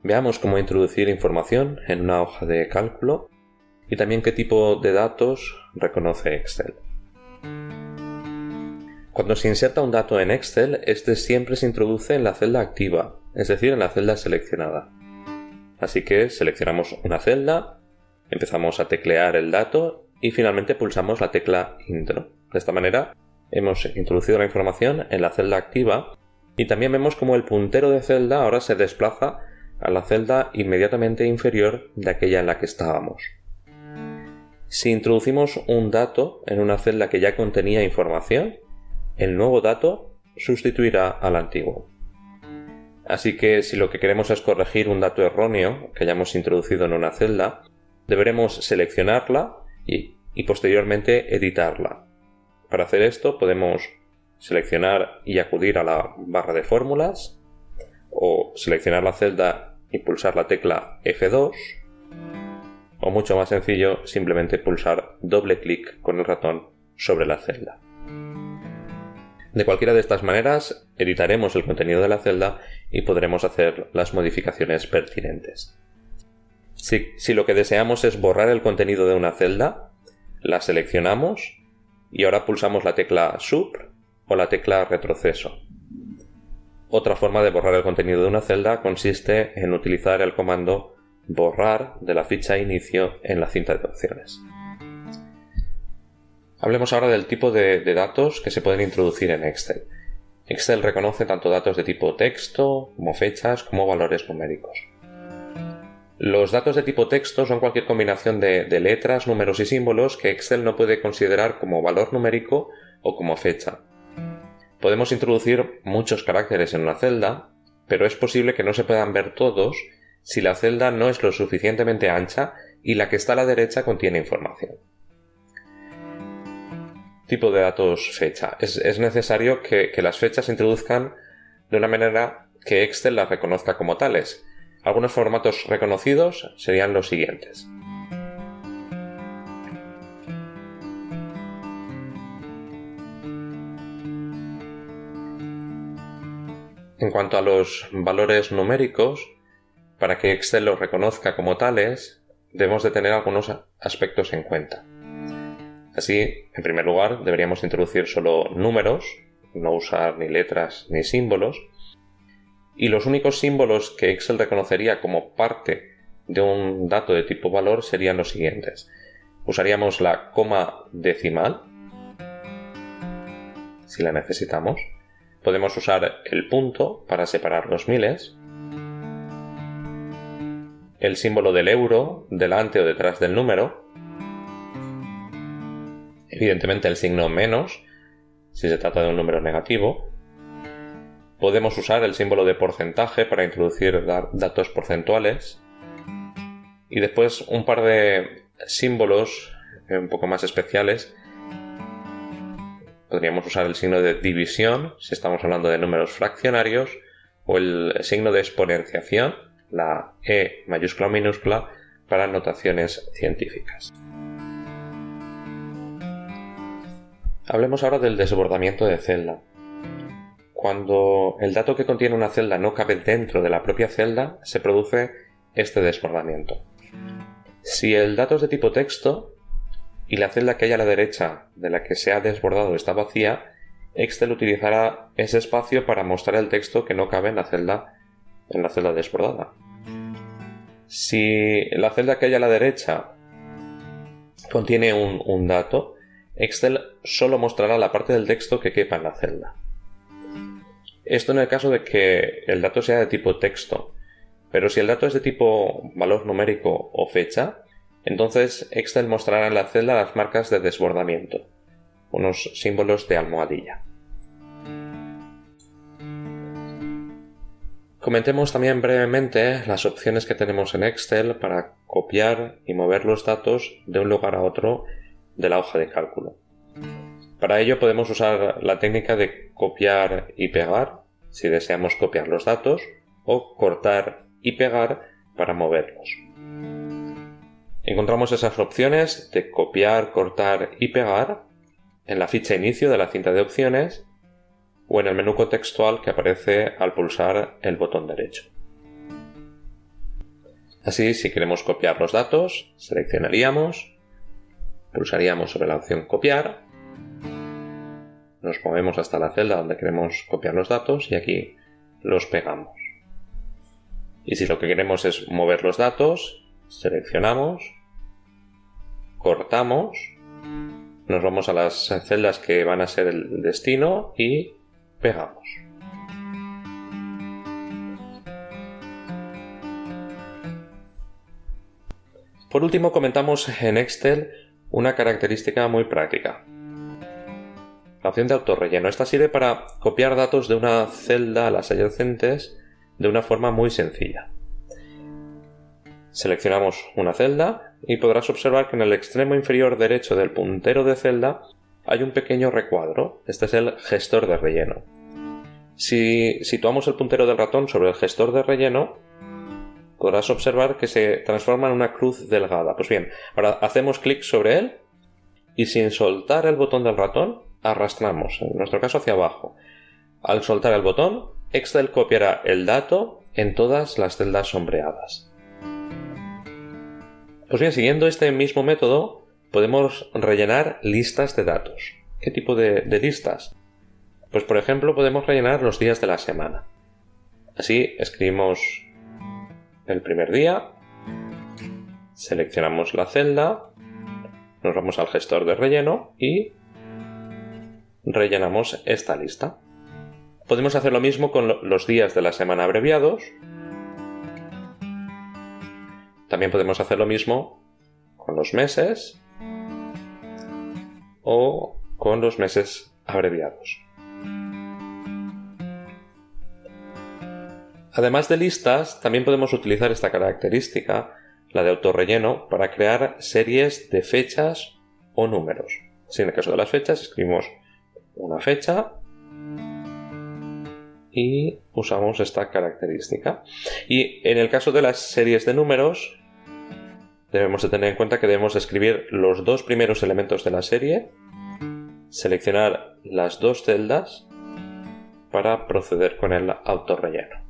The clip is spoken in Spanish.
veamos cómo introducir información en una hoja de cálculo y también qué tipo de datos reconoce Excel. Cuando se inserta un dato en Excel, este siempre se introduce en la celda activa, es decir, en la celda seleccionada. Así que seleccionamos una celda, empezamos a teclear el dato y finalmente pulsamos la tecla Intro. De esta manera hemos introducido la información en la celda activa y también vemos cómo el puntero de celda ahora se desplaza a la celda inmediatamente inferior de aquella en la que estábamos. Si introducimos un dato en una celda que ya contenía información, el nuevo dato sustituirá al antiguo. Así que si lo que queremos es corregir un dato erróneo que hayamos introducido en una celda, deberemos seleccionarla y posteriormente editarla. Para hacer esto podemos seleccionar y acudir a la barra de fórmulas, o seleccionar la celda y pulsar la tecla F2, o mucho más sencillo, simplemente pulsar doble clic con el ratón sobre la celda. De cualquiera de estas maneras, editaremos el contenido de la celda y podremos hacer las modificaciones pertinentes. Si lo que deseamos es borrar el contenido de una celda, la seleccionamos y ahora pulsamos la tecla Sub o la tecla Retroceso. Otra forma de borrar el contenido de una celda consiste en utilizar el comando borrar de la ficha inicio en la cinta de opciones. Hablemos ahora del tipo de datos que se pueden introducir en Excel. Excel reconoce tanto datos de tipo texto, como fechas, como valores numéricos. Los datos de tipo texto son cualquier combinación de letras, números y símbolos que Excel no puede considerar como valor numérico o como fecha. Podemos introducir muchos caracteres en una celda, pero es posible que no se puedan ver todos si la celda no es lo suficientemente ancha y la que está a la derecha contiene información. Tipo de datos fecha. Es necesario que las fechas se introduzcan de una manera que Excel las reconozca como tales. Algunos formatos reconocidos serían los siguientes. En cuanto a los valores numéricos, para que Excel los reconozca como tales, debemos de tener algunos aspectos en cuenta. Así, en primer lugar, deberíamos introducir solo números, no usar ni letras ni símbolos, y los únicos símbolos que Excel reconocería como parte de un dato de tipo valor serían los siguientes. Usaríamos la coma decimal, si la necesitamos. Podemos usar el punto para separar los miles, el símbolo del euro delante o detrás del número, evidentemente el signo menos, si se trata de un número negativo. Podemos usar el símbolo de porcentaje para introducir datos porcentuales. Y después un par de símbolos un poco más especiales. Podríamos usar el signo de división, si estamos hablando de números fraccionarios, o el signo de exponenciación, la E mayúscula o minúscula, para notaciones científicas. Hablemos ahora del desbordamiento de celda. Cuando el dato que contiene una celda no cabe dentro de la propia celda, se produce este desbordamiento. Si el dato es de tipo texto y la celda que hay a la derecha de la que se ha desbordado está vacía, Excel utilizará ese espacio para mostrar el texto que no cabe en la celda desbordada. Si la celda que hay a la derecha contiene un dato, Excel solo mostrará la parte del texto que quepa en la celda. Esto en el caso de que el dato sea de tipo texto, pero si el dato es de tipo valor numérico o fecha, entonces Excel mostrará en la celda las marcas de desbordamiento, unos símbolos de almohadilla. Comentemos también brevemente las opciones que tenemos en Excel para copiar y mover los datos de un lugar a otro de la hoja de cálculo. Para ello podemos usar la técnica de copiar y pegar, si deseamos copiar los datos, o cortar y pegar para moverlos. Encontramos esas opciones de copiar, cortar y pegar en la ficha inicio de la cinta de opciones o en el menú contextual que aparece al pulsar el botón derecho. Así, si queremos copiar los datos, seleccionaríamos, pulsaríamos sobre la opción copiar, nos movemos hasta la celda donde queremos copiar los datos y aquí los pegamos. Y si lo que queremos es mover los datos, seleccionamos, cortamos, nos vamos a las celdas que van a ser el destino y pegamos. Por último, comentamos en Excel una característica muy práctica. La opción de autorrelleno. Esta sirve para copiar datos de una celda a las adyacentes de una forma muy sencilla. Seleccionamos una celda y podrás observar que en el extremo inferior derecho del puntero de celda hay un pequeño recuadro. Este es el gestor de relleno. Si situamos el puntero del ratón sobre el gestor de relleno, podrás observar que se transforma en una cruz delgada. Pues bien, ahora hacemos clic sobre él y sin soltar el botón del ratón, arrastramos, en nuestro caso hacia abajo. Al soltar el botón, Excel copiará el dato en todas las celdas sombreadas. Pues bien, siguiendo este mismo método, podemos rellenar listas de datos. ¿Qué tipo de listas? Pues por ejemplo, podemos rellenar los días de la semana. Así escribimos el primer día, seleccionamos la celda, nos vamos al gestor de relleno y rellenamos esta lista. Podemos hacer lo mismo con los días de la semana abreviados. También podemos hacer lo mismo con los meses o con los meses abreviados. Además de listas, también podemos utilizar esta característica, la de autorrelleno, para crear series de fechas o números. Si en el caso de las fechas escribimos una fecha y usamos esta característica. Y en el caso de las series de números, debemos de tener en cuenta que debemos escribir los dos primeros elementos de la serie, seleccionar las dos celdas para proceder con el autorrelleno.